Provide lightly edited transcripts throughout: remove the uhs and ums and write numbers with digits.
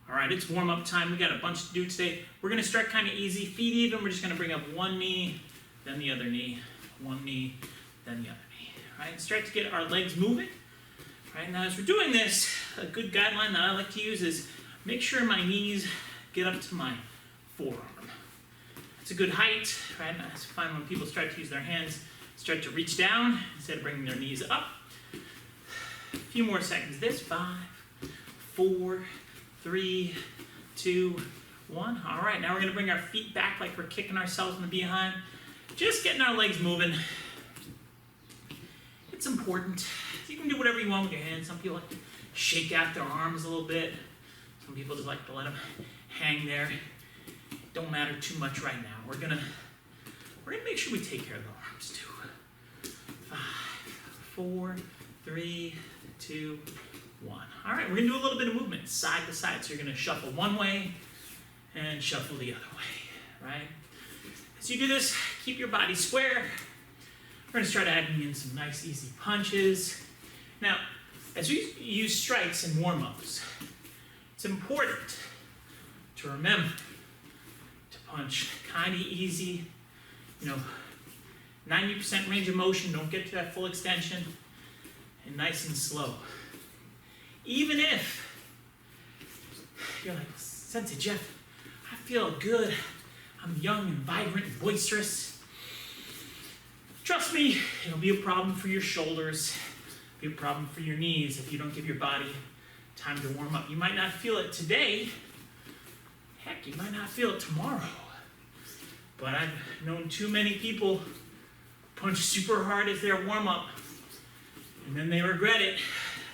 All right, it's warm-up time. We got a bunch to do today. We're gonna start kind of easy, feet even. We're just gonna bring up one knee, then the other knee, one knee, then the other knee. All right, start to get our legs moving. All right, now as we're doing this, a good guideline that I like to use is make sure my knees get up to my forearm. It's a good height, right? I find when people start to use their hands, start to reach down instead of bringing their knees up. A few more seconds. This, 5, 4, 3, 2, 1. All right, now we're gonna bring our feet back like we're kicking ourselves in the behind. Just getting our legs moving. It's important. You can do whatever you want with your hands. Some people like to shake out their arms a little bit. Some people just like to let them hang there. Don't matter too much right now. We're gonna make sure we take care of the arms too. 5, 4, 3, 2, 1. All right, we're gonna do a little bit of movement side to side. So you're gonna shuffle one way and shuffle the other way, right? As you do this, keep your body square. We're gonna start adding in some nice easy punches. Now, as we use strikes and warm-ups, it's important to remember to punch kind of easy, 90% range of motion, don't get to that full extension, and nice and slow. Even if you're like, Sensei Jeff, I feel good, I'm young and vibrant and boisterous. Trust me, it'll be a problem for your shoulders, be a problem for your knees if you don't give your body time to warm up. You might not feel it today, heck, you might not feel it tomorrow. But I've known too many people punch super hard as their warm-up, and then they regret it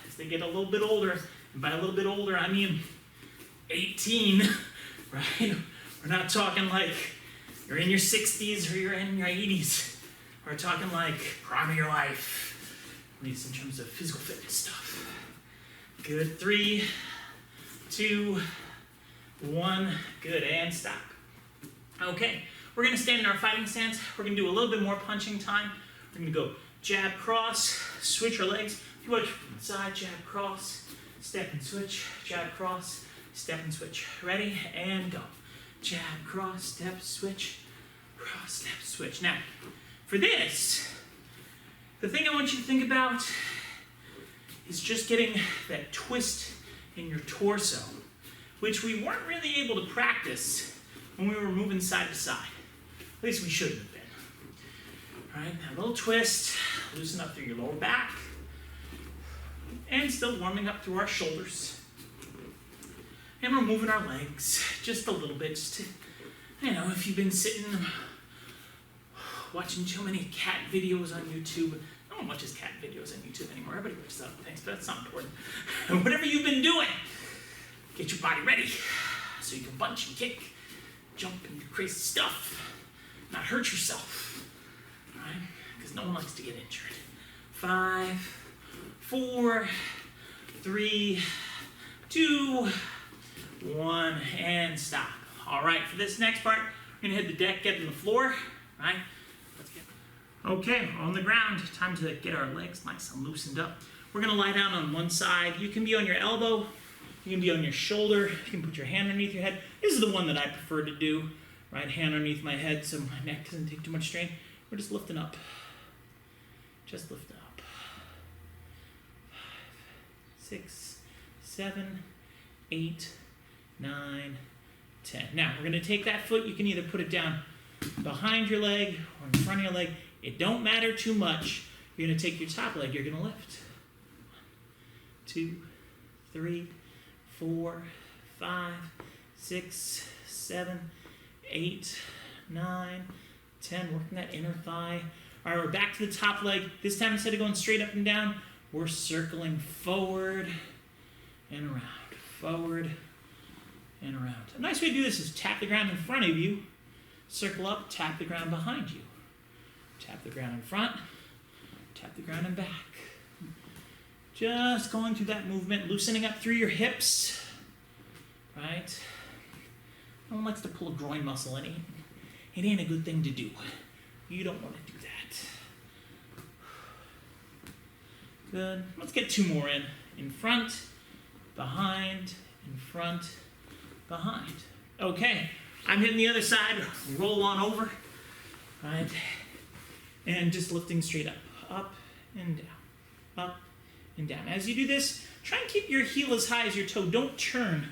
as they get a little bit older. And by a little bit older, I mean 18, right? We're not talking like you're in your 60s or you're in your 80s. We're talking like prime of your life, at least in terms of physical fitness stuff. Good, 3, 2, 1, good, and stop. Okay, we're gonna stand in our fighting stance. We're gonna do a little bit more punching time. We're gonna go jab, cross, switch our legs. If you watch from the side, jab, cross, step and switch, jab, cross, step and switch. Ready, and go. Jab, cross, step, switch, cross, step, switch. Now, for this, the thing I want you to think about is just getting that twist in your torso, which we weren't really able to practice when we were moving side to side. At least we shouldn't have been. All right, now a little twist, loosen up through your lower back, and still warming up through our shoulders. And we're moving our legs just a little bit, just to, if you've been sitting watching too many cat videos on YouTube. No one watches cat videos on YouTube anymore. Everybody watches other things, but that's not important. Whatever you've been doing, get your body ready so you can punch and kick, jump and do crazy stuff, not hurt yourself, right? Because no one likes to get injured. 5, 4, 3, 2, 1, and stop. All right, for this next part, we're gonna hit the deck, get on the floor, right? Okay, on the ground, time to get our legs nice and loosened up. We're gonna lie down on one side. You can be on your elbow, you can be on your shoulder, you can put your hand underneath your head. This is the one that I prefer to do, right? Hand underneath my head so my neck doesn't take too much strain. We're just lifting up. Just lifting up. 5, 6, 7, 8, 9, 10. Now, we're gonna take that foot, you can either put it down behind your leg or in front of your leg. It don't matter too much. You're gonna take your top leg, you're gonna lift. 1, 2, 3, 4, 5, 6, 7, 8, 9, 10. Working that inner thigh. All right, we're back to the top leg. This time, instead of going straight up and down, we're circling forward and around. Forward and around. A nice way to do this is tap the ground in front of you, circle up, tap the ground behind you. Tap the ground in front, tap the ground in back. Just going through that movement, loosening up through your hips, right? No one likes to pull a groin muscle, and it ain't a good thing to do. You don't want to do that. Good. Let's get 2 more in. In front, behind, in front, behind. Okay, I'm hitting the other side, roll on over, right? And just lifting straight up and down, up and down. As you do this, try and keep your heel as high as your toe. Don't turn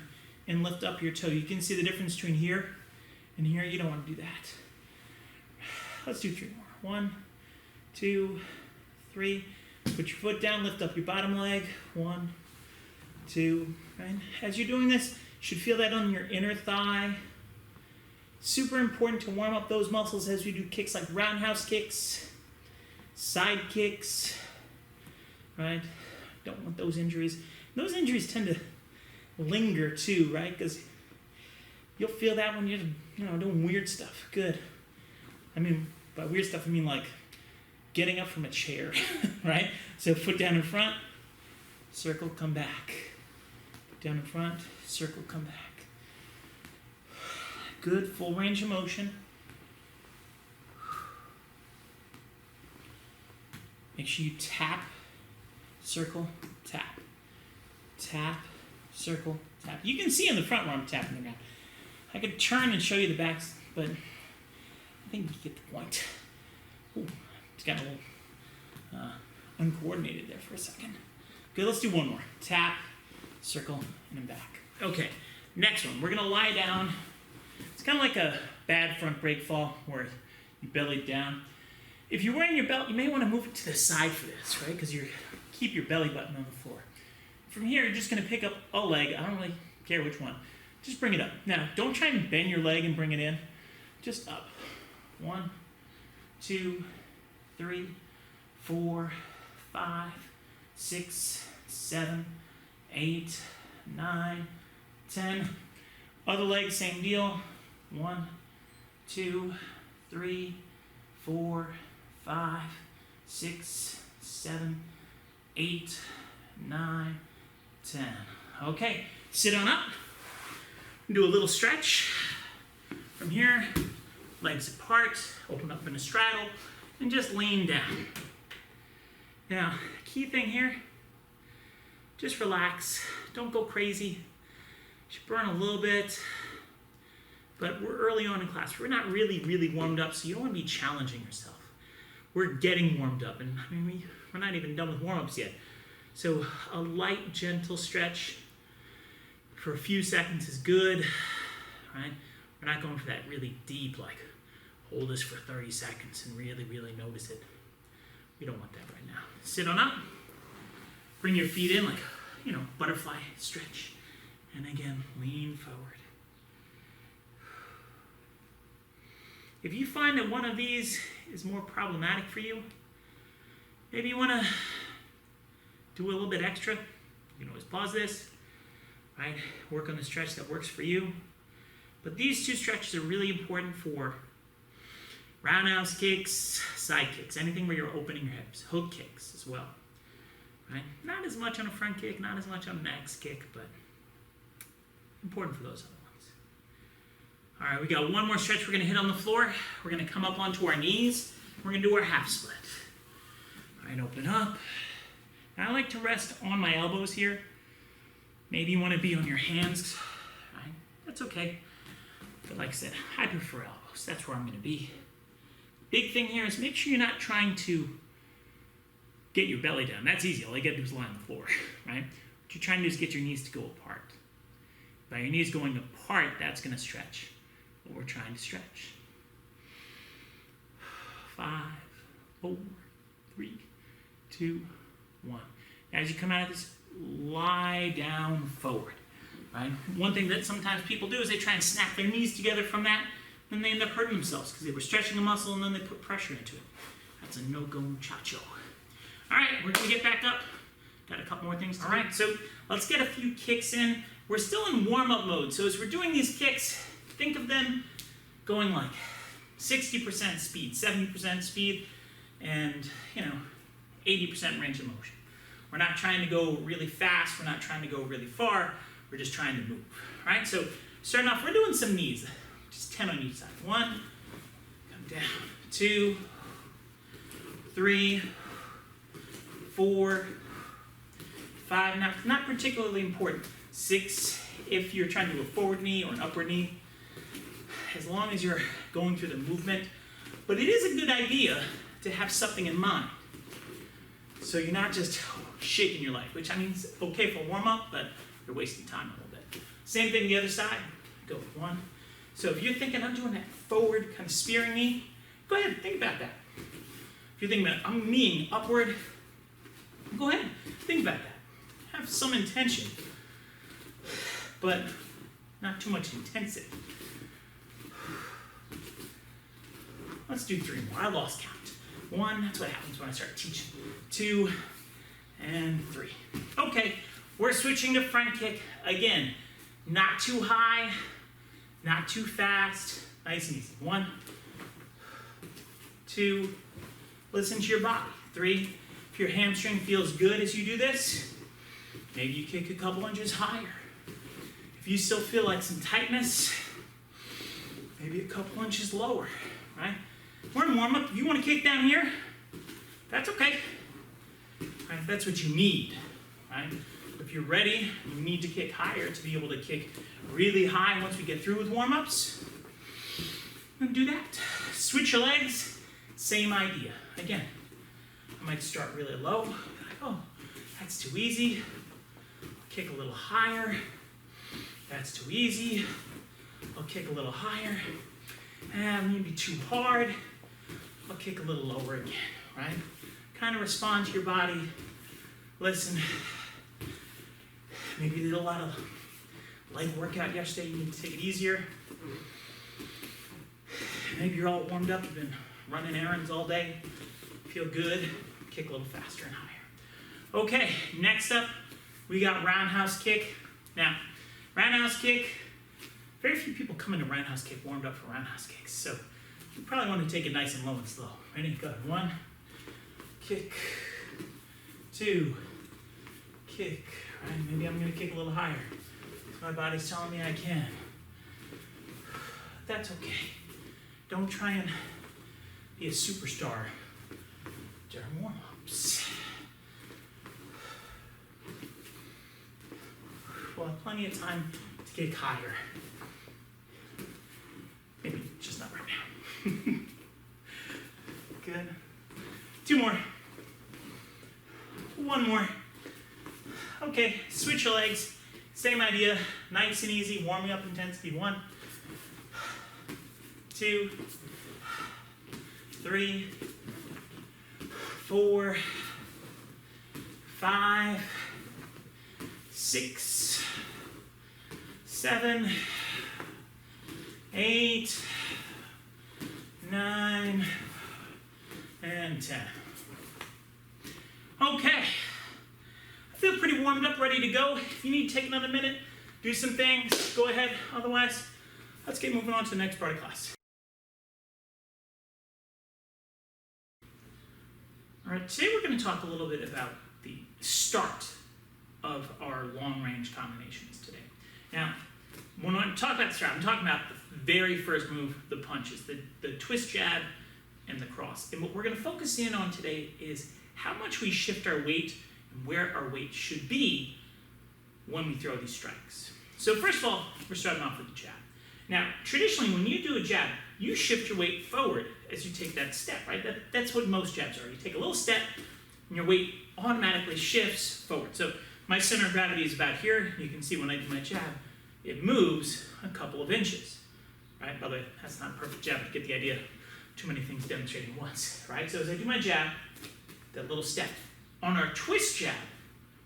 and lift up your toe. You can see the difference between here and here. You don't want to do that. Let's do 3 more. 1, 2, 3. Put your foot down, lift up your bottom leg. 1, 2, right? As you're doing this, you should feel that on your inner thigh. Super important to warm up those muscles as we do kicks like roundhouse kicks, side kicks, right? Don't want those injuries. Those injuries tend to linger too, right? Because you'll feel that when you're doing weird stuff. Good. I mean, by weird stuff, I mean like getting up from a chair, right? So foot down in front, circle, come back. Down in front, circle, come back. Good, full range of motion. Make sure you tap, circle, tap. Tap, circle, tap. You can see in the front where I'm tapping the ground. I could turn and show you the backs, but I think you get the point. Ooh, it's got a little uncoordinated there for a second. Good, let's do one more. Tap, circle, and then back. Okay, next one. We're gonna lie down. It's kind of like a bad front break fall where you belly down. If you're wearing your belt, you may want to move it to the side for this, right? Because you keep your belly button on the floor. From here, you're just going to pick up a leg. I don't really care which one. Just bring it up. Now, don't try and bend your leg and bring it in. Just up. 1, 2, 3, 4, 5, 6, 7, 8, 9, 10. Other leg, same deal. 1, 2, 3, 4, 5, 6, 7, 8, 9, 10. Okay, sit on up. Do a little stretch. From here, legs apart, open up in a straddle, and just lean down. Now, key thing here, just relax. Don't go crazy. You should burn a little bit. But we're early on in class. We're not really warmed up, so you don't want to be challenging yourself. We're getting warmed up, and I mean, we're not even done with warm-ups yet. So a light, gentle stretch for a few seconds is good, right? We're not going for that really deep, like, hold this for 30 seconds and really notice it. We don't want that right now. Sit on up. Bring your feet in like, butterfly stretch. And again, lean forward. If you find that one of these is more problematic for you, maybe you want to do a little bit extra. You can always pause this, right? Work on the stretch that works for you. But these 2 stretches are really important for roundhouse kicks, side kicks, anything where you're opening your hips, hook kicks as well, right? Not as much on a front kick, not as much on an axe kick, but important for those other ones. All right, we got one more stretch we're gonna hit on the floor. We're gonna come up onto our knees. We're gonna do our half split. All right, open up. Now, I like to rest on my elbows here. Maybe you wanna be on your hands, right? That's okay. But like I said, I prefer elbows. That's where I'm gonna be. Big thing here is make sure you're not trying to get your belly down. That's easy. All you gotta do is lie on the floor, right? What you're trying to do is get your knees to go apart. By your knees going apart, that's gonna stretch what we're trying to stretch. 5, 4, 3, 2, 1. As you come out of this, lie down forward, right? One thing that sometimes people do is they try and snap their knees together from that, then they end up hurting themselves because they were stretching a muscle and then they put pressure into it. That's a no-go muchacho. All right, we're gonna get back up. Got a couple more things to do. All right, so let's get a few kicks in. We're still in warm-up mode, so as we're doing these kicks, think of them going like 60% speed, 70% speed, and 80% range of motion. We're not trying to go really fast, we're not trying to go really far, we're just trying to move, right? So starting off, we're doing some knees, just 10 on each side. 1, come down, 2, 3, 4, 5, not particularly important. 6, if you're trying to do a forward knee or an upward knee, as long as you're going through the movement. But it is a good idea to have something in mind. So you're not just shaking your leg, which I mean is okay for warm-up, but you're wasting time a little bit. Same thing the other side. Go with one. So if you're thinking I'm doing that forward kind of spearing knee, go ahead, think about that. If you're thinking about I'm kneeing upward, go ahead, think about that. Have some intention, but not too much intensity. Let's do 3 more. I lost count. 1, that's what happens when I start teaching. 2, and 3. Okay, we're switching to front kick. Again, not too high, not too fast, nice and easy. 1, 2, listen to your body. 3, if your hamstring feels good as you do this, maybe you kick a couple inches higher. If you still feel like some tightness, maybe a couple inches lower, right? We're in warm-up. If you want to kick down here, that's okay. Right? If that's what you need, right? If you're ready, you need to kick higher to be able to kick really high once we get through with warm-ups. And do that. Switch your legs, same idea. Again, I might start really low. Like, oh, that's too easy. Kick a little higher. That's too easy. I'll kick a little higher. And maybe too hard. I'll kick a little lower again, right? Kind of respond to your body. Listen. Maybe you did a lot of leg workout yesterday. You need to take it easier. Maybe you're all warmed up. You've been running errands all day. Feel good. Kick a little faster and higher. Okay, next up, we got roundhouse kick. Now, roundhouse kick, very few people come into roundhouse kick warmed up for roundhouse kicks. So you probably want to take it nice and low and slow. Ready? Go. 1, kick, 2, kick. Right, maybe I'm going to kick a little higher. My body's telling me I can. That's okay. Don't try and be a superstar during warm-ups. We'll have plenty of time to kick higher. Maybe just not right now. Good. 2 more. 1 more. Okay, switch your legs. Same idea, nice and easy, warming up intensity. 1, 2, 3, 4, 5, 6, 7, 8, 9, and 10. Okay. Feel pretty warmed up, ready to go. If you need to take another minute, do some things, go ahead. Otherwise, let's get moving on to the next part of class. All right, today we're going to talk a little bit about the start of our long-range combinations today. Now, when I talk about the start, I'm talking about the very first move, the punches, the twist jab and the cross. And what we're going to focus in on today is how much we shift our weight and where our weight should be when we throw these strikes. So first of all, we're starting off with the jab. Now, traditionally, when you do a jab, you shift your weight forward as you take that step, right? That's what most jabs are. You take a little step, and your weight automatically shifts forward. So my center of gravity is about here. You can see when I do my jab, it moves a couple of inches, right? By the way, that's not a perfect jab to get the idea. Too many things demonstrating once, right? So as I do my jab, that little step. On our twist jab,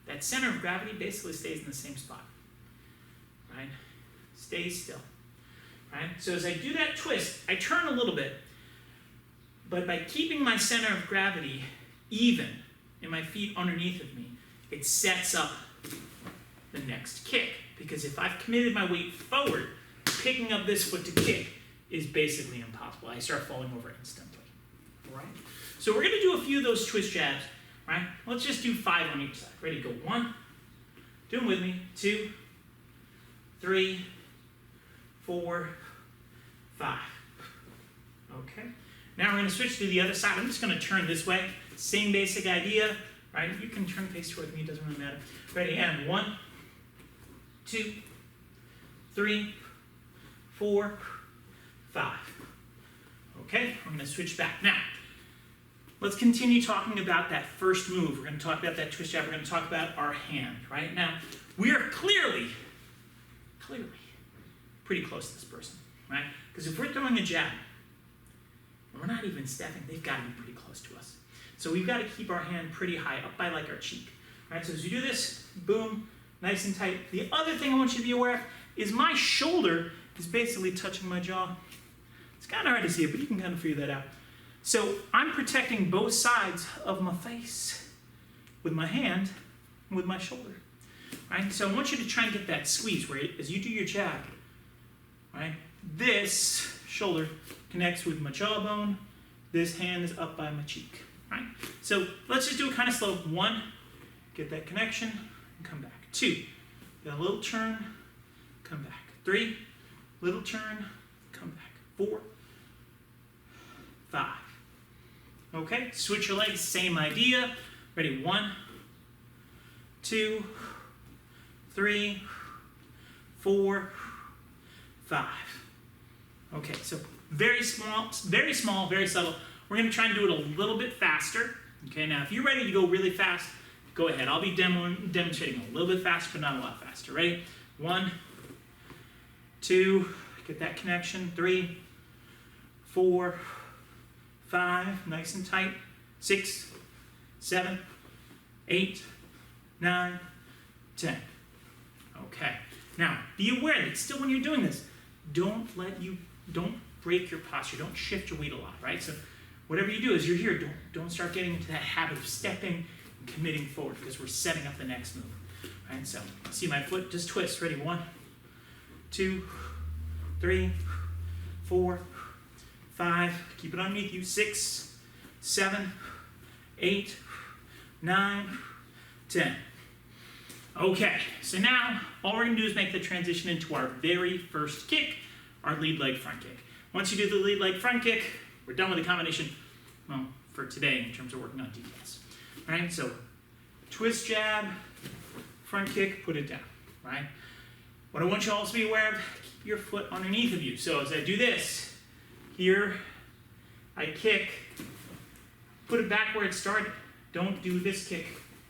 that center of gravity basically stays in the same spot, right? Stays still, right? So as I do that twist, I turn a little bit, but by keeping my center of gravity even and my feet underneath of me, it sets up the next kick. Because if I've committed my weight forward, picking up this foot to kick is basically impossible. I start falling over instantly, all right? So we're gonna do a few of those twist jabs, right? Let's just do 5 on each side. Ready, go. 1, do them with me. 2, 3, 4, 5. Okay. Now we're gonna switch to the other side. I'm just gonna turn this way. Same basic idea, right? You can turn face toward me, it doesn't really matter. Ready, and 1, 2, 3, 4, 5. Okay, we're gonna switch back. Now, let's continue talking about that first move. We're gonna talk about that twist jab. We're gonna talk about our hand, right? Now, we are clearly pretty close to this person, right? Because if we're throwing a jab, and we're not even stepping, they've got to be pretty close to us. So we've got to keep our hand pretty high, up by like our cheek, right? So as you do this, boom, nice and tight. The other thing I want you to be aware of is my shoulder is basically touching my jaw. It's kind of hard to see it, but you can kind of figure that out. So I'm protecting both sides of my face with my hand and with my shoulder, right? So I want you to try and get that squeeze where as you do your jab, right? This shoulder connects with my jawbone. This hand is up by my cheek, right? So let's just do it kind of slow. 1, get that connection, and come back. 2, get a little turn, come back. 3, little turn, come back. 4, 5. Okay, switch your legs, same idea. Ready, 1, 2, 3, 4, 5. Okay, so very small, very subtle. We're gonna try and do it a little bit faster. Okay, now if you're ready to go really fast, go ahead. I'll be demonstrating a little bit faster, but not a lot faster. Ready? 1, 2, get that connection. 3, 4, 5, nice and tight. 6, 7, 8, 9, 10. Okay, now be aware that still when you're doing this, don't break your posture, don't shift your weight a lot, right? So whatever you do as you're here, don't start getting into that habit of stepping and committing forward because we're setting up the next move, right? So see my foot, just twist. Ready? 1, 2, 3, 4, 5, keep it underneath you. 6, 7, 8, 9, 10. Okay, so now all we're gonna do is make the transition into our very first kick, our lead leg front kick. Once you do the lead leg front kick, we're done with the combination, well, for today in terms of working on details. All right, so twist jab, front kick, put it down, right? What I want you all to be aware of, keep your foot underneath of you. So as I do this, here, I kick, put it back where it started. Don't do this kick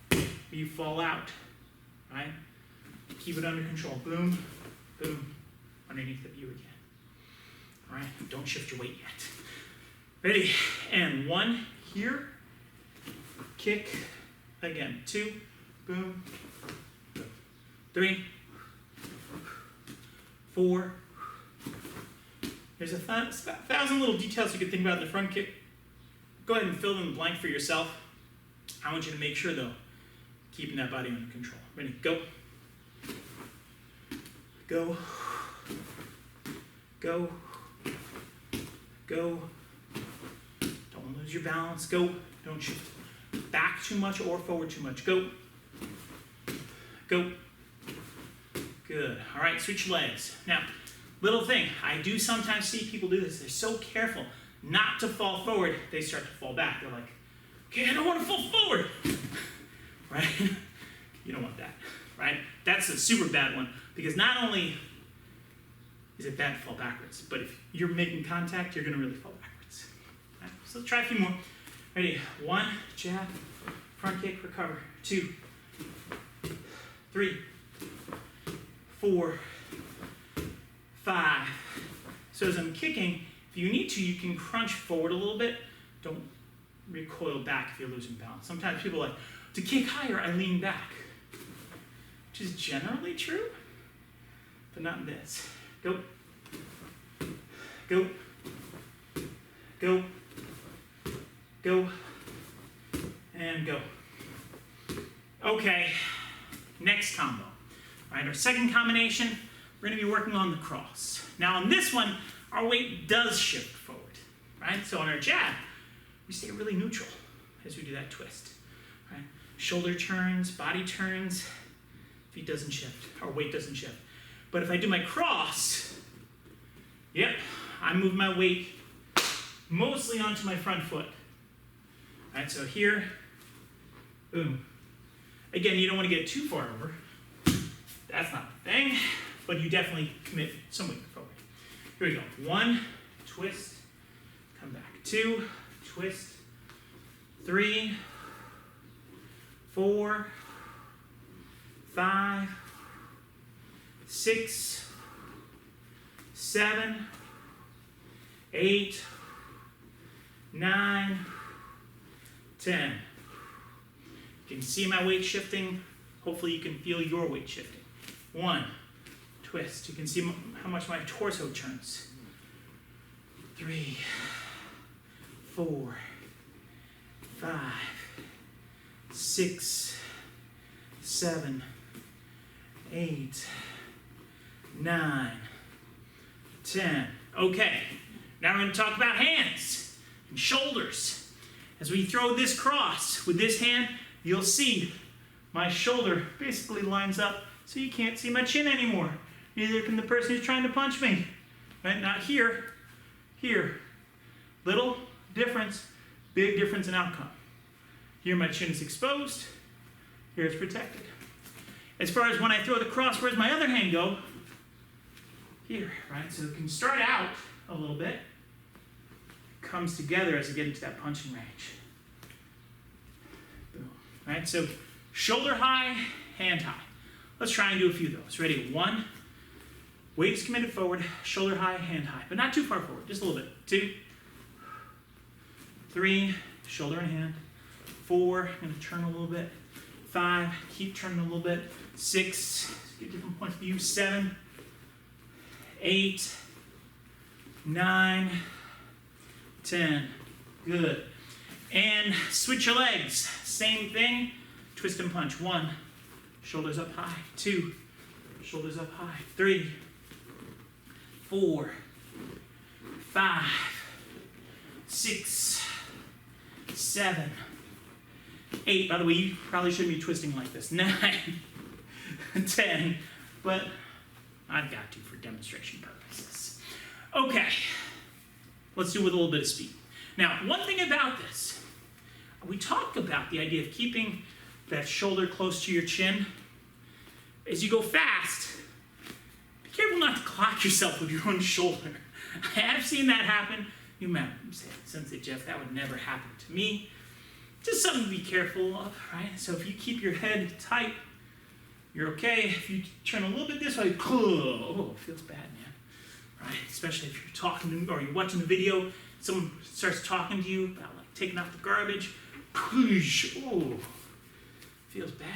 where you fall out, right? Keep it under control. Boom, boom, underneath of you again. All right, don't shift your weight yet. Ready? And 1 here, kick, again. 2, boom, boom. 3, 4. There's a thousand little details you could think about in the front kick. Go ahead and fill in the blank for yourself. I want you to make sure, though, keeping that body under control. Ready? Go. Go. Go. Go. Don't lose your balance. Go. Don't shift back too much or forward too much. Go. Go. Good. All right, switch legs. Now, little thing, I do sometimes see people do this. They're so careful not to fall forward, they start to fall back. They're like, okay, I don't want to fall forward. Right? You don't want that, right? That's a super bad one because not only is it bad to fall backwards, but if you're making contact, you're going to really fall backwards. Right? So let's try a few more. Ready? 1, jab, front kick, recover. 2, 3, 4, 5. So as I'm kicking, if you need to, you can crunch forward a little bit. Don't recoil back if you're losing balance. Sometimes people are like, to kick higher, I lean back, which is generally true, but not in this. Go. Go. Go. Go. And go. Okay, next combo. All right, our second combination, we're going to be working on the cross. Now on this one, our weight does shift forward, right? So on our jab, we stay really neutral as we do that twist, right? Shoulder turns, body turns, feet doesn't shift, our weight doesn't shift. But if I do my cross, yep, I move my weight mostly onto my front foot. All right, so here, boom. Again, you don't want to get too far over. That's not the thing. but you definitely commit some weight forward. Here we go. 1, twist, come back. 2, twist. 3, 4, 5, 6, 7, 8, 9, 10. You can see my weight shifting. Hopefully you can feel your weight shifting. 1, twist. You can see how much my torso turns. 3, 4, 5, 6, 7, 8, 9, 10. Okay, now we're going to talk about hands and shoulders. As we throw this cross with this hand, you'll see my shoulder basically lines up so you can't see my chin anymore. Neither can the person who's trying to punch me. Right? Not here, here. Little difference, big difference in outcome. Here my chin is exposed, here it's protected. As far as when I throw the cross, where's my other hand go? Here, right? So it can start out a little bit, comes together as I get into that punching range. Boom. Right? So shoulder high, hand high. Let's try and do a few of those. Ready? 1, weight is committed forward, shoulder high, hand high, but not too far forward, just a little bit. 2, 3, shoulder and hand. 4, I'm going to turn a little bit. 5, keep turning a little bit. 6, get different points of view. 7, 8, 9, 10. Good. And switch your legs. Same thing. Twist and punch. 1, shoulders up high. 2, shoulders up high. 3, 4, 5, 6, 7, 8. By the way, you probably shouldn't be twisting like this. 9, 10, but I've got to for demonstration purposes. Okay, let's do it with a little bit of speed. Now, one thing about this, we talk about the idea of keeping that shoulder close to your chin. As you go fast, be careful not to clock yourself with your own shoulder. I have seen that happen. You might say, Sensei Jeff, that would never happen to me. Just something to be careful of, right? So if you keep your head tight, you're okay. If you turn a little bit this way, oh, it feels bad, man. Right? Especially if you're talking to, or you're watching the video, someone starts talking to you about like taking out the garbage. Oh, feels bad.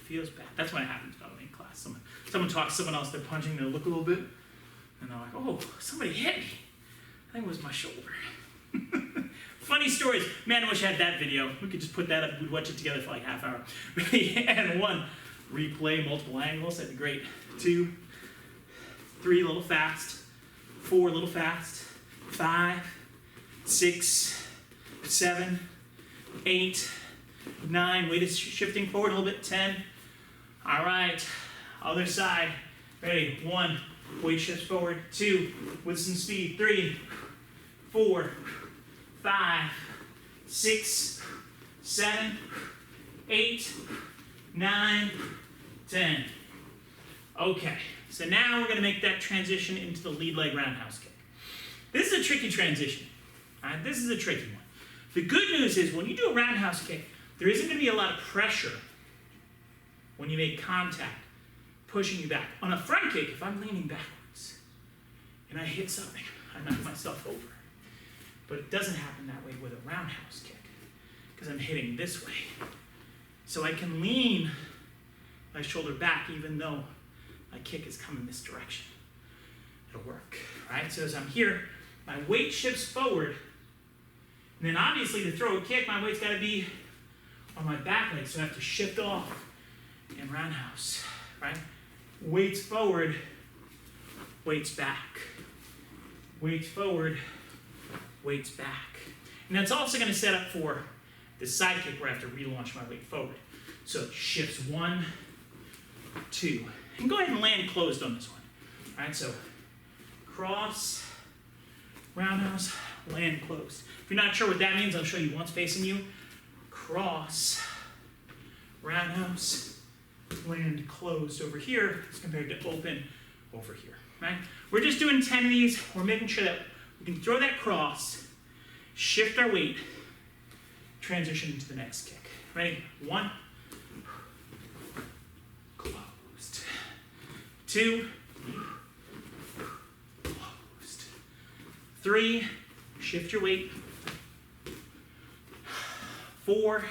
Feels bad. That's when it happens, by the way, in class. Someone talks to someone else, they're punching, they look a little bit, and they're like, oh, somebody hit me. I think it was my shoulder. Funny stories. Man, I wish I had that video. We could just put that up. We'd watch it together for like half hour. And 1, replay multiple angles. That'd be great. 2, 3, a little fast. 4, a little fast. 5, 6, 7, 8, 9. Weight is shifting forward a little bit. 10. All right. Other side. Ready? 1. Weight shifts forward. 2. With some speed. 3, 4, 5, 6, 7, 8, 9, 10. Okay, so now we're going to make that transition into the lead leg roundhouse kick. This is a tricky transition. All right, this is a tricky one. The good news is when you do a roundhouse kick, there isn't going to be a lot of pressure when you make contact, pushing you back. On a front kick, if I'm leaning backwards and I hit something, I knock myself over. But it doesn't happen that way with a roundhouse kick because I'm hitting this way. So I can lean my shoulder back even though my kick is coming this direction. It'll work, right? So as I'm here, my weight shifts forward. And then obviously to throw a kick, my weight's got to be on my back leg. So I have to shift off and roundhouse, right? Weights forward, weights back. Weights forward, weights back. And that's also going to set up for the side kick where I have to relaunch my weight forward. So it shifts 1, 2. And go ahead and land closed on this one. All right, so cross, roundhouse, land closed. If you're not sure what that means, I'll show you once facing you. Cross, roundhouse, land closed over here as compared to open over here, right? We're just doing 10 of these. We're making sure that we can throw that cross, shift our weight, transition into the next kick. Ready? 1, closed. 2, closed. 3, shift your weight. 4,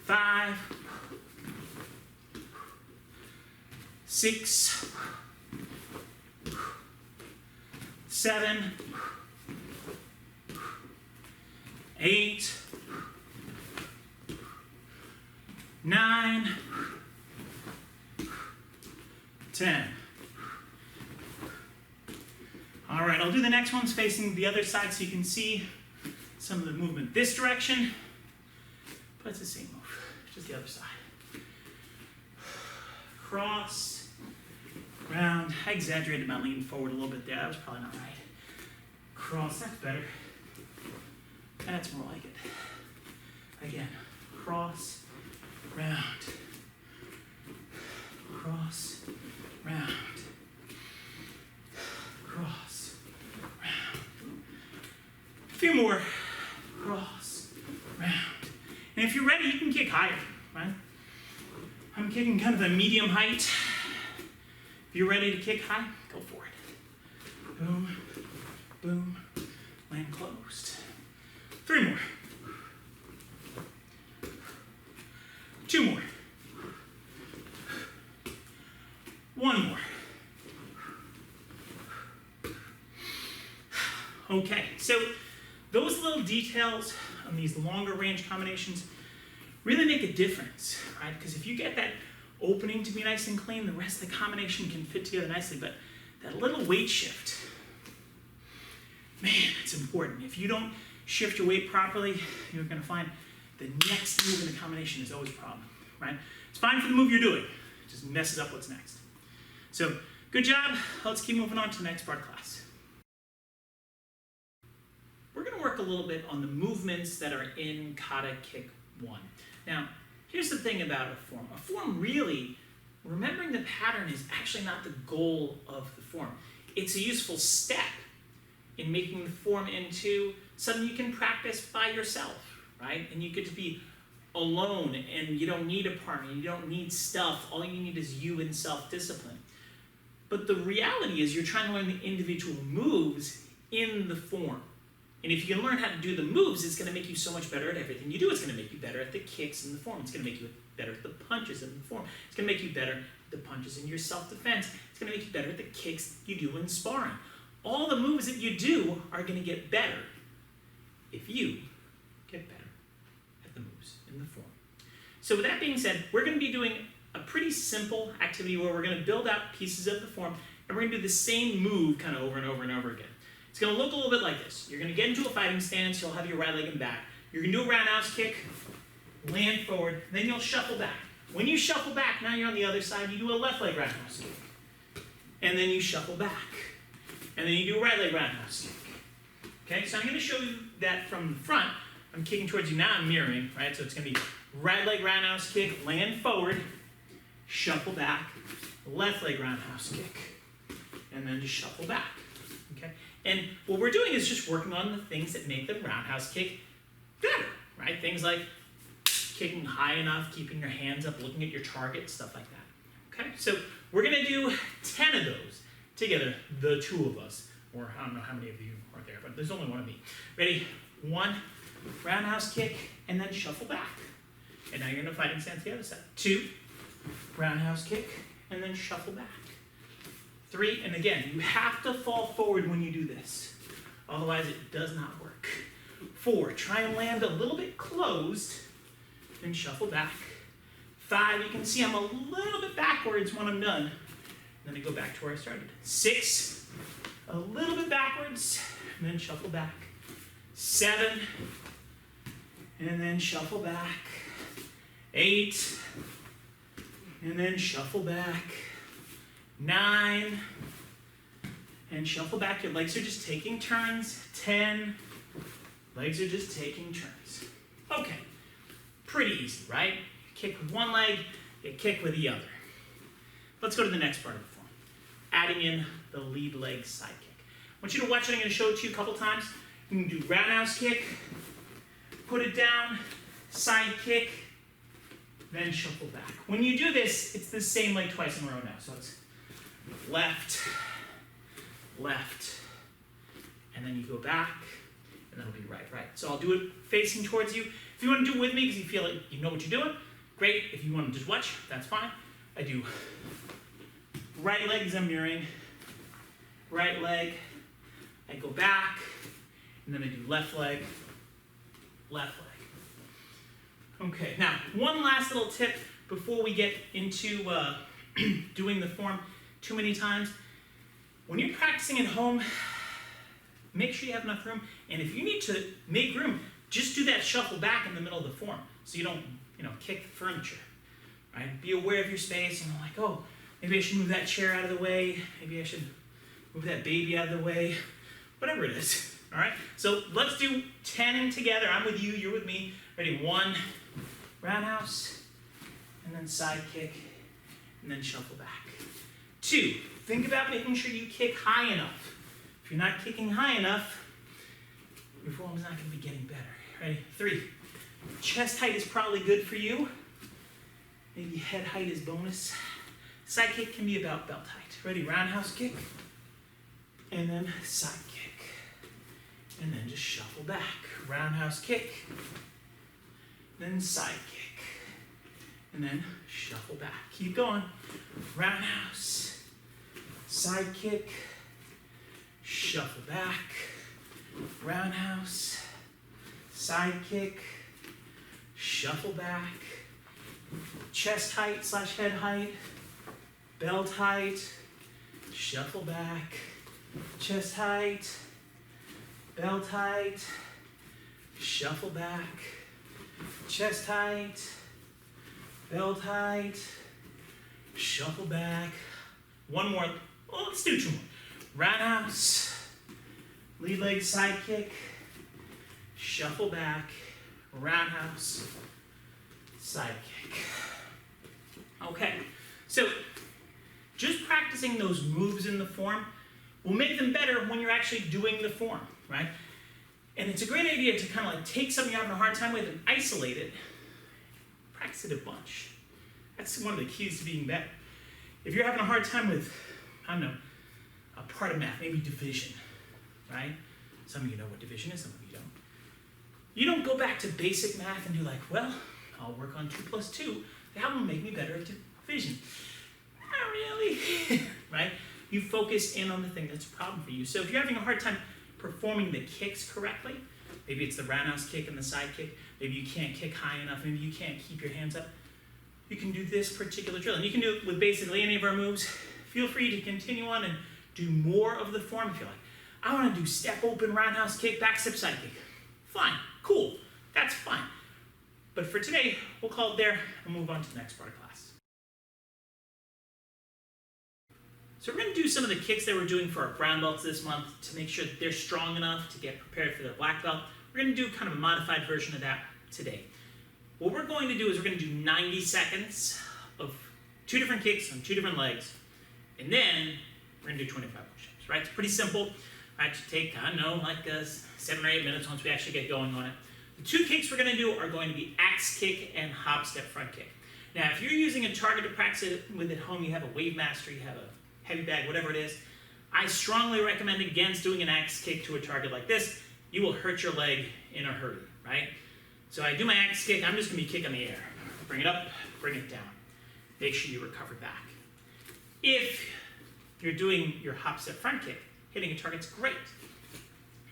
5, 6, 7, 8, 9, 10. All right, I'll do the next ones facing the other side so you can see some of the movement this direction, but it's the same move, just the other side. Cross, round. I exaggerated my lean forward a little bit there. That was probably not right. Cross, that's better. That's more like it. Again, cross, round. Cross, round. Cross, round. A few more. Cross, round. And if you're ready, you can kick higher, right? I'm kicking kind of a medium height. If you're ready to kick high, go for it. Boom, boom, land closed. 3 more. 2 more. 1 more. Okay, so those little details on these longer range combinations really make a difference, right? Because if you get that opening to be nice and clean, the rest of the combination can fit together nicely. But that little weight shift, man, it's important. If you don't shift your weight properly, you're going to find the next move in the combination is always a problem, right? It's fine for the move you're doing. It just messes up what's next. So, good job. Let's keep moving on to the next part of class. We're going to work a little bit on the movements that are in Kata Kick 1. Now, here's the thing about a form. A form really, remembering the pattern is actually not the goal of the form. It's a useful step in making the form into something you can practice by yourself, right? And you get to be alone and you don't need a partner, you don't need stuff. All you need is you and self-discipline. But the reality is you're trying to learn the individual moves in the form. And if you can learn how to do the moves, it's going to make you so much better at everything you do. It's going to make you better at the kicks in the form. It's going to make you better at the punches in the form. It's going to make you better at the punches in your self-defense. It's going to make you better at the kicks you do in sparring. All the moves that you do are going to get better if you get better at the moves in the form. So with that being said, we're going to be doing a pretty simple activity where we're going to build out pieces of the form, and we're going to do the same move kind of over and over and over again. It's going to look a little bit like this. You're going to get into a fighting stance. You'll have your right leg in back. You're going to do a roundhouse kick, land forward, then you'll shuffle back. When you shuffle back, now you're on the other side, you do a left leg roundhouse kick. And then you shuffle back. And then you do a right leg roundhouse kick. Okay, so I'm going to show you that from the front. I'm kicking towards you now, I'm mirroring, right? So it's going to be right leg roundhouse kick, land forward, shuffle back, left leg roundhouse kick, and then just shuffle back. Okay? And what we're doing is just working on the things that make the roundhouse kick better, right? Things like kicking high enough, keeping your hands up, looking at your target, stuff like that. Okay? So we're going to do 10 of those together, the two of us. Or I don't know how many of you are there, but there's only one of me. Ready? 1, roundhouse kick, and then shuffle back. And now you're in a fighting stance the other side. 2, roundhouse kick, and then shuffle back. 3, and again, you have to fall forward when you do this. Otherwise, it does not work. 4, try and land a little bit closed, then shuffle back. 5, you can see I'm a little bit backwards when I'm done. Then I go back to where I started. 6, a little bit backwards, and then shuffle back. 7, and then shuffle back. 8, and then shuffle back. 9, and shuffle back. Your legs are just taking turns. 10, legs are just taking turns. Okay, pretty easy, right? Kick with one leg, you kick with the other. let's go to the next part of the form. Adding in the lead leg side kick. I want you to watch it. I'm going to show it to you a couple times. You can do roundhouse kick, put it down, side kick, then shuffle back. When you do this, it's the same leg twice in a row now. So it's left, left, and then you go back, and that'll be right, right. So I'll do it facing towards you. If you want to do it with me because you feel like you know what you're doing, great. If you want to just watch, that's fine. I do right leg as I'm mirroring, right leg, I go back, and then I do left leg, left leg. Okay, now one last little tip before we get into doing the form too many times. When you're practicing at home, make sure you have enough room, and if you need to make room, just do that shuffle back in the middle of the form so you don't, kick the furniture, right? Be aware of your space, like, oh, maybe I should move that chair out of the way, maybe I should move that baby out of the way, whatever it is, all right? So let's do 10 together. I'm with you, you're with me. Ready? 1, roundhouse, and then side kick, and then shuffle back. 2, think about making sure you kick high enough. If you're not kicking high enough, your form's not going to be getting better. Ready? 3, chest height is probably good for you. Maybe head height is bonus. Side kick can be about belt height. Ready? Roundhouse kick, and then side kick, and then just shuffle back. Roundhouse kick, then side kick, and then shuffle back. Keep going. Roundhouse, side kick, shuffle back, roundhouse, side kick, shuffle back, chest height / head height, belt height, shuffle back, chest height, belt height, shuffle back, chest height, belt height, shuffle back. One more. Well, let's do 2 more. Roundhouse, lead leg side kick, shuffle back, roundhouse, side kick. Okay, so just practicing those moves in the form will make them better when you're actually doing the form, right? And it's a great idea to kind of like take something you're having a hard time with and isolate it. Practice it a bunch. That's one of the keys to being better. If you're having a hard time with, I don't know, a part of math, maybe division, right? Some of you know what division is, some of you don't. You don't go back to basic math and do like, well, I'll work on 2 + 2. That will make me better at division. Not really, right? You focus in on the thing that's a problem for you. So if you're having a hard time performing the kicks correctly, maybe it's the roundhouse kick and the side kick, maybe you can't kick high enough, maybe you can't keep your hands up, you can do this particular drill. And you can do it with basically any of our moves. Feel free to continue on and do more of the form if you're like, I want to do step open, roundhouse kick, back step, side kick. Fine, cool, that's fine. But for today, we'll call it there and move on to the next part of class. So we're going to do some of the kicks that we're doing for our brown belts this month to make sure that they're strong enough to get prepared for their black belt. We're going to do kind of a modified version of that today. What we're going to do is we're going to do 90 seconds of 2 different kicks on 2 different legs, and then we're going to do 25 push-ups, right? It's pretty simple. Right, to take, I don't know, like 7 or 8 minutes once we actually get going on it. The 2 kicks we're going to do are going to be axe kick and hop step front kick. Now, if you're using a target to practice it with at home, you have a Wave Master, you have a heavy bag, whatever it is, I strongly recommend against doing an axe kick to a target like this. You will hurt your leg in a hurry, right? So I do my axe kick, I'm just going to be kicking the air. Bring it up, bring it down. Make sure you recover back. If you're doing your hop step front kick, hitting a target's great.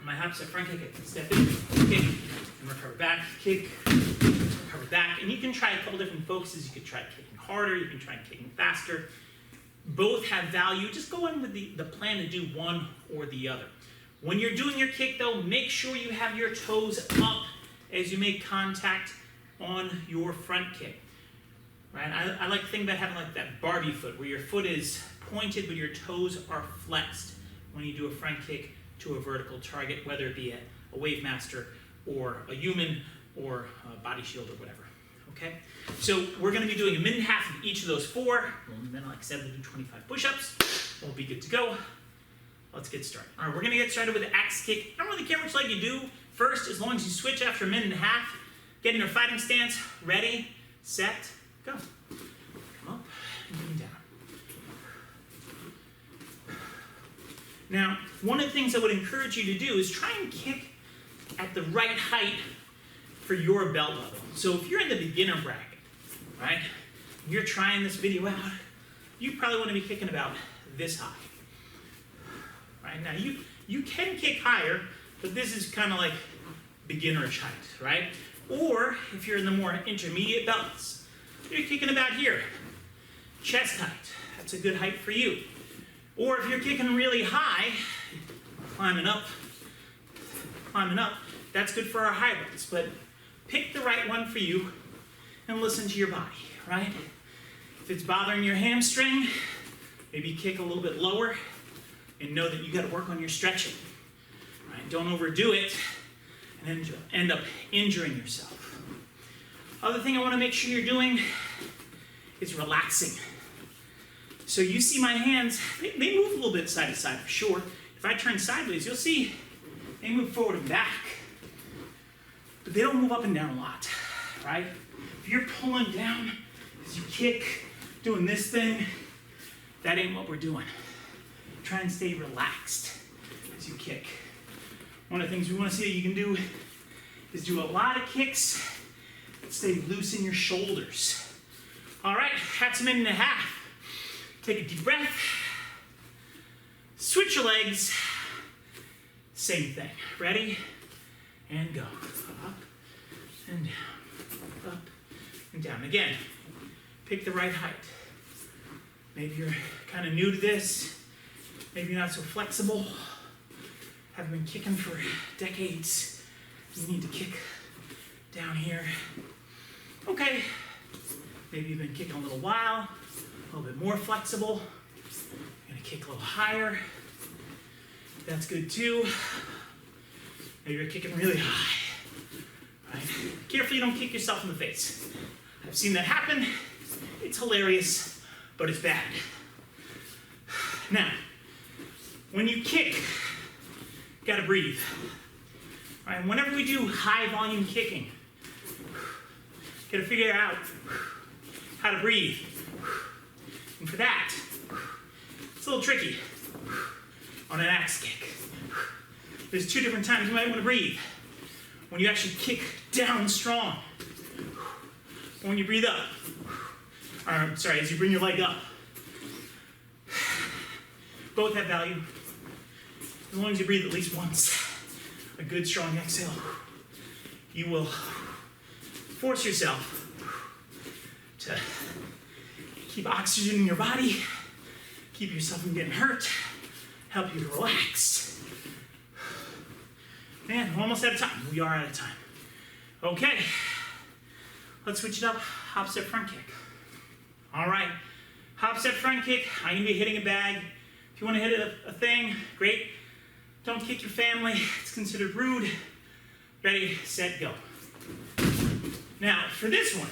On my hop step front kick, I can step in, kick, and recover back, kick, recover back. And you can try a couple different focuses. You could try kicking harder, you can try kicking faster. Both have value. Just go in with the plan to do one or the other. When you're doing your kick, though, make sure you have your toes up as you make contact on your front kick. Right? I like to think about having like that Barbie foot, where your foot is pointed but your toes are flexed when you do a front kick to a vertical target, whether it be a Wave Master or a human or a Body Shield or whatever. okay? So we're gonna be doing a minute and a half of each of those 4. And then, like I said, we'll do 25 push-ups. We'll be good to go. Let's get started. All right, we're gonna get started with the axe kick. I don't really care which leg you do first, as long as you switch after a minute and a half. Get in your fighting stance. Ready, set, go. Come up and come down. Now, one of the things I would encourage you to do is try and kick at the right height for your belt level. So if you're in the beginner bracket, right, you're trying this video out, you probably want to be kicking about this high. Right, now you can kick higher, but this is kind of like beginnerish height, right? Or if you're in the more intermediate belts, you're kicking about here, chest height. That's a good height for you. Or if you're kicking really high, climbing up, that's good for our high belts. But pick the right one for you and listen to your body, right? If it's bothering your hamstring, maybe kick a little bit lower and know that you got to work on your stretching. Right? Don't overdo it and end up injuring yourself. Other thing I want to make sure you're doing is relaxing. So you see my hands, they move a little bit side to side for sure. If I turn sideways, you'll see they move forward and back. But they don't move up and down a lot, right? If you're pulling down as you kick, doing this thing, that ain't what we're doing. Try and stay relaxed as you kick. One of the things we want to see that you can do is do a lot of kicks that stay loose in your shoulders. All right, that's a minute and a half. Take a deep breath. Switch your legs. Same thing. Ready? And go. Up and down. Up and down. Again, pick the right height. Maybe you're kind of new to this. Maybe you're not so flexible. Haven't been kicking for decades. You need to kick down here. Okay. Maybe you've been kicking a little while. A little bit more flexible. You're gonna kick a little higher. That's good too. Maybe you're kicking really high. Right? Careful you don't kick yourself in the face. I've seen that happen. It's hilarious, but it's bad. Now, when you kick, you gotta breathe. Right? And whenever we do high volume kicking, gotta figure out how to breathe. And for that, it's a little tricky on an axe kick. There's 2 different times you might want to breathe. When you actually kick down strong. When you breathe up. As you bring your leg up. Both have value. As long as you breathe at least once. A good strong exhale. You will force yourself to keep oxygen in your body, keep yourself from getting hurt, help you to relax. Man, we're almost out of time. We are out of time. Okay, let's switch it up. Hop, step, front kick. All right, hop, step, front kick. I'm gonna be hitting a bag. If you wanna hit a thing, great. Don't kick your family, it's considered rude. Ready, set, go. Now, for this one,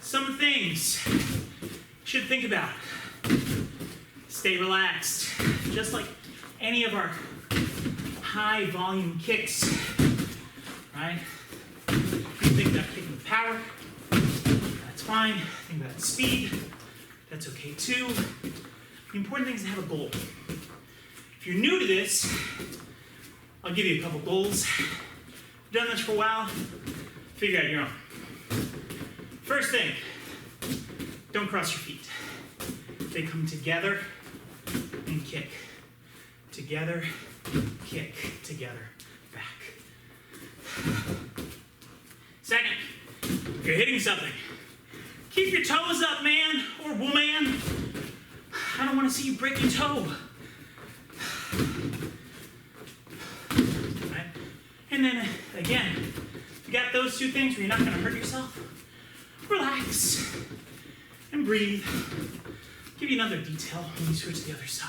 some things you should think about. Stay relaxed. Just like any of our high volume kicks, right? You think about kicking with power, that's fine. Think about speed, that's okay too. The important thing is to have a goal. If you're new to this, I'll give you a couple goals. You've done this for a while, figure out your own. First thing, don't cross your feet. They come together and kick. Together, kick, together, back. Second, if you're hitting something, keep your toes up, man or woman. I don't want to see you break your toe. Right? And then, again, if you got those 2 things where you're not going to hurt yourself, relax and breathe. Give you another detail when you switch to the other side.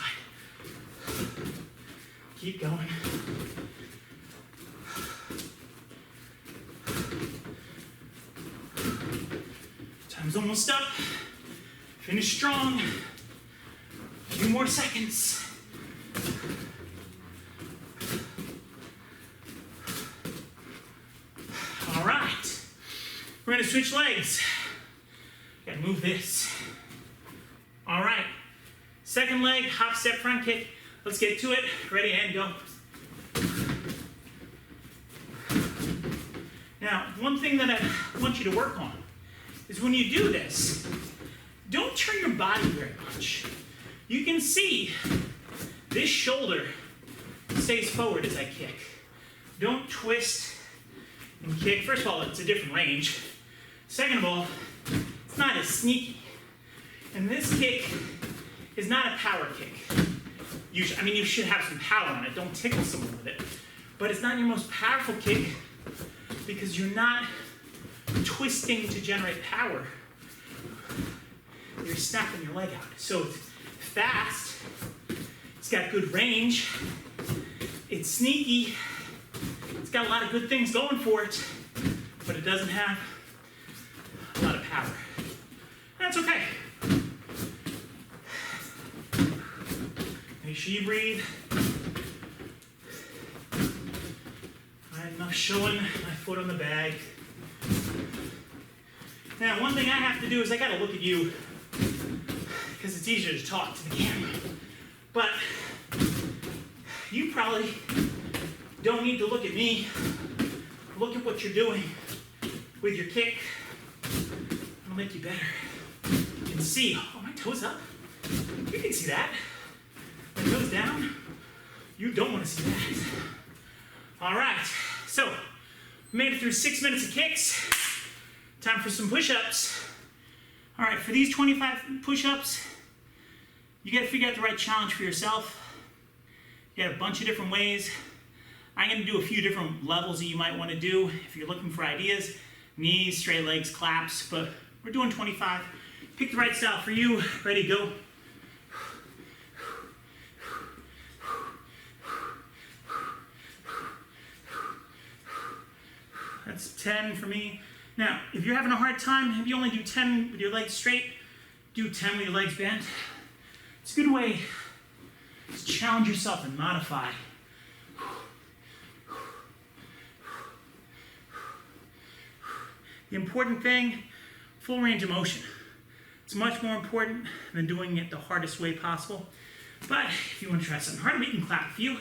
Keep going. Time's almost up. Finish strong. A few more seconds. All right. We're gonna switch legs. Gotta move this. All right. Second leg, hop, step, front kick. Let's get to it. Ready, and go. Now, one thing that I want you to work on is when you do this, don't turn your body very much. You can see this shoulder stays forward as I kick. Don't twist and kick. First of all, it's a different range. Second of all, it's not as sneaky. And this kick is not a power kick. You should have some power on it. Don't tickle someone with it. But it's not your most powerful kick because you're not twisting to generate power. You're snapping your leg out. So it's fast. It's got good range. It's sneaky. It's got a lot of good things going for it, but it doesn't have a lot of power. That's okay. Make sure you breathe. I have enough showing my foot on the bag. Now, one thing I have to do is I gotta look at you because it's easier to talk to the camera. But you probably don't need to look at me. Look at what you're doing with your kick. It'll make you better. You can see, oh, my toes up. You can see that. My toes down. You don't want to see that. All right, so we made it through 6 minutes of kicks. Time for some push-ups. All right, for these 25 push-ups, you gotta figure out the right challenge for yourself. You got a bunch of different ways. I'm gonna do a few different levels that you might wanna do if you're looking for ideas. Knees, straight legs, claps, but we're doing 25. Pick the right style for you. Ready, go. That's 10 for me. Now, if you're having a hard time, if you only do 10 with your legs straight, do 10 with your legs bent. It's a good way to challenge yourself and modify. The important thing, full range of motion. It's much more important than doing it the hardest way possible. But if you want to try something harder, we can clap a few.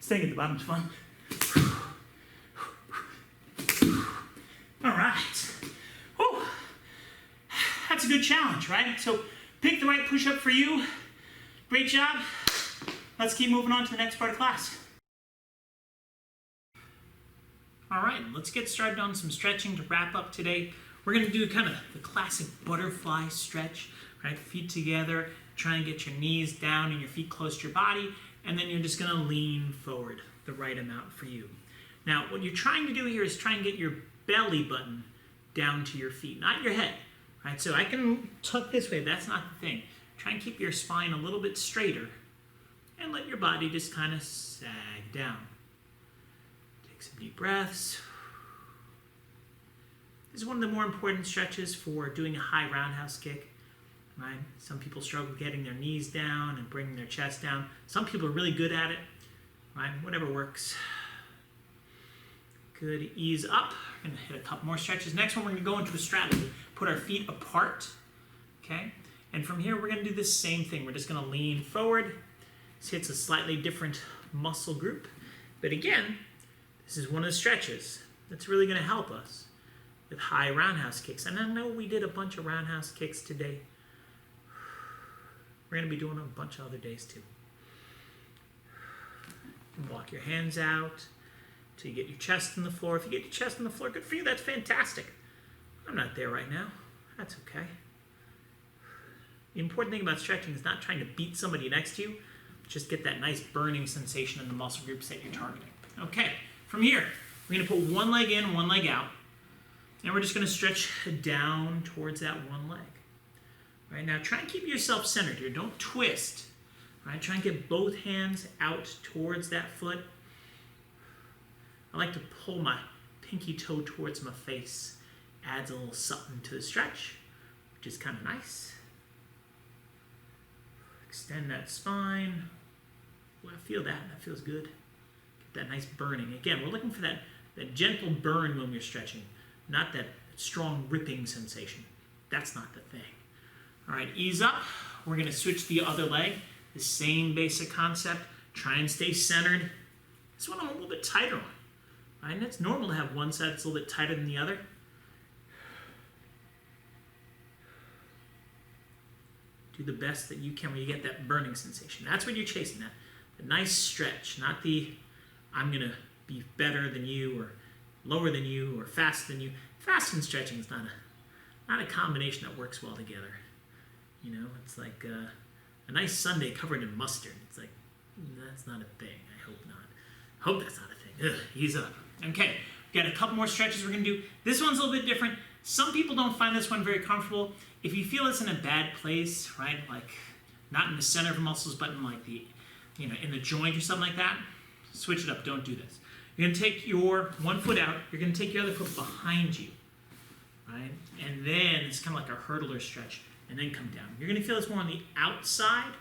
Staying at the bottom's fun. All right. Whew. That's a good challenge, right? So pick the right push-up for you. Great job. Let's keep moving on to the next part of class. All right, let's get started on some stretching to wrap up today. We're gonna do kind of the classic butterfly stretch, right? Feet together, try and get your knees down and your feet close to your body, and then you're just gonna lean forward the right amount for you. Now, what you're trying to do here is try and get your belly button down to your feet, not your head, right? So I can tuck this way, that's not the thing. Try and keep your spine a little bit straighter and let your body just kind of sag down. Take some deep breaths. This is one of the more important stretches for doing a high roundhouse kick, right? Some people struggle getting their knees down and bringing their chest down. Some people are really good at it, right? Whatever works. Good, ease up. We're gonna hit a couple more stretches. Next one, we're gonna go into a straddle. Put our feet apart, okay? And from here, we're gonna do the same thing. We're just gonna lean forward. This hits a slightly different muscle group. But again, this is one of the stretches that's really gonna help us with high roundhouse kicks. And I know we did a bunch of roundhouse kicks today. We're gonna be doing a bunch of other days too. Walk your hands out till you get your chest on the floor. If you get your chest on the floor, good for you, that's fantastic. I'm not there right now, that's okay. The important thing about stretching is not trying to beat somebody next to you, just get that nice burning sensation in the muscle groups that you're targeting. Okay, from here, we're gonna put one leg in, one leg out, and we're just gonna stretch down towards that one leg. Right, now try and keep yourself centered here, don't twist. Right, try and get both hands out towards that foot. I like to pull my pinky toe towards my face adds a little something to the stretch, which is kind of nice. Extend that spine. Well, I feel that. That feels good. Get that nice burning. Again, we're looking for that gentle burn when we're stretching, not that strong ripping sensation. That's not the thing. All right, ease up. We're going to switch the other leg. The same basic concept. Try and stay centered. This one I'm a little bit tighter on. Right? And it's normal to have one side that's a little bit tighter than the other. Do the best that you can when you get that burning sensation. That's what you're chasing, that nice stretch, not the I'm going to be better than you or lower than you or faster than you. Fast and stretching is not a combination that works well together. You know, it's like a nice sundae covered in mustard. It's like, that's not a thing. I hope not. I hope that's not a thing. Ugh, ease up. Okay, we got a couple more stretches we're going to do. This one's a little bit different. Some people don't find this one very comfortable. If you feel it's in a bad place, right, like not in the center of the muscles, but in like the, you know, in the joint or something like that, switch it up. Don't do this. You're going to take your one foot out. You're going to take your other foot behind you, right? And then it's kind of like a hurdler stretch, and then come down. You're going to feel this more on the outside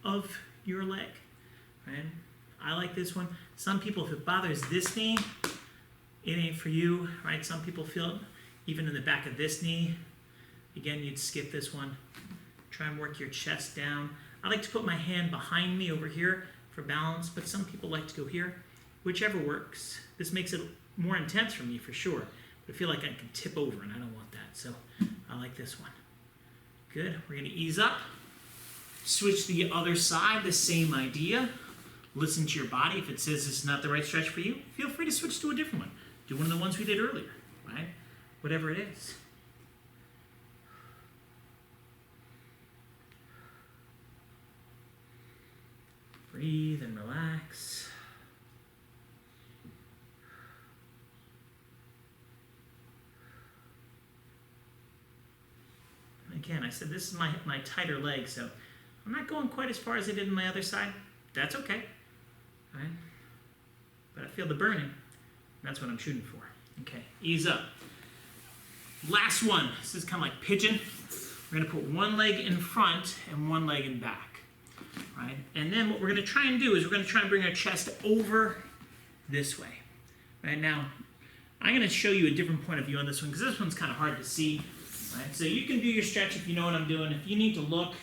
of your leg, right? I like this one. Some people, if it bothers this knee, it ain't for you, right? Some people feel it even in the back of this knee. Again, you'd skip this one. Try and work your chest down. I like to put my hand behind me over here for balance, but some people like to go here. Whichever works. This makes it more intense for me for sure. But I feel like I can tip over and I don't want that. So I like this one. Good. We're going to ease up. Switch to the other side, the same idea. Listen to your body. If it says this is not the right stretch for you, feel free to switch to a different one. Do one of the ones we did earlier, right? Whatever it is. Breathe and relax. Again, I said this is my tighter leg, so I'm not going quite as far as I did on my other side. That's okay, right? But I feel the burning. That's what I'm shooting for. Okay, ease up. Last one. This is kind of like pigeon. We're going to put one leg in front and one leg in back, right? And then what we're going to try and do is we're going to try and bring our chest over this way. Right now, I'm going to show you a different point of view on this one because this one's kind of hard to see. Right? So you can do your stretch if you know what I'm doing. If you need to look,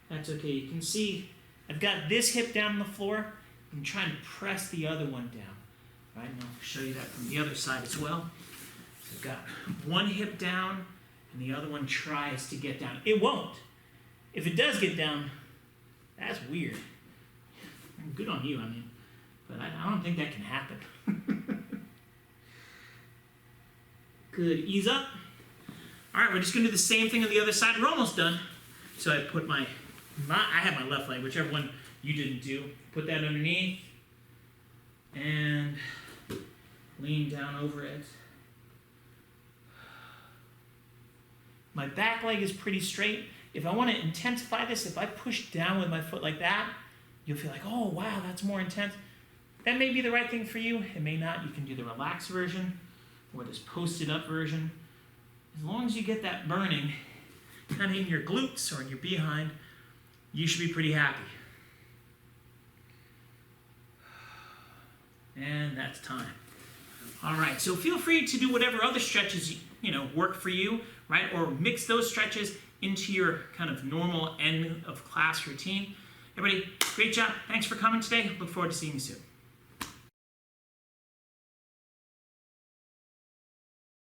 that's okay. You can see I've got this hip down on the floor. I'm trying to press the other one down. Right? And I'll show you that from the other side as well. So I've got one hip down and the other one tries to get down. It won't. If it does get down, that's weird. Good on you, I mean. But I don't think that can happen. Good. Ease up. All right, we're just going to do the same thing on the other side. We're almost done. So I put I have my left leg, whichever one you didn't do. Put that underneath and lean down over it. My back leg is pretty straight. If I want to intensify this, if I push down with my foot like that, you'll feel like, oh, wow, that's more intense. That may be the right thing for you. It may not. You can do the relaxed version or this posted up version. As long as you get that burning kind of in your glutes or in your behind, you should be pretty happy. And that's time. All right, so feel free to do whatever other stretches work for you, right? Or mix those stretches into your kind of normal end of class routine. Everybody, great job. Thanks for coming today. Look forward to seeing you soon.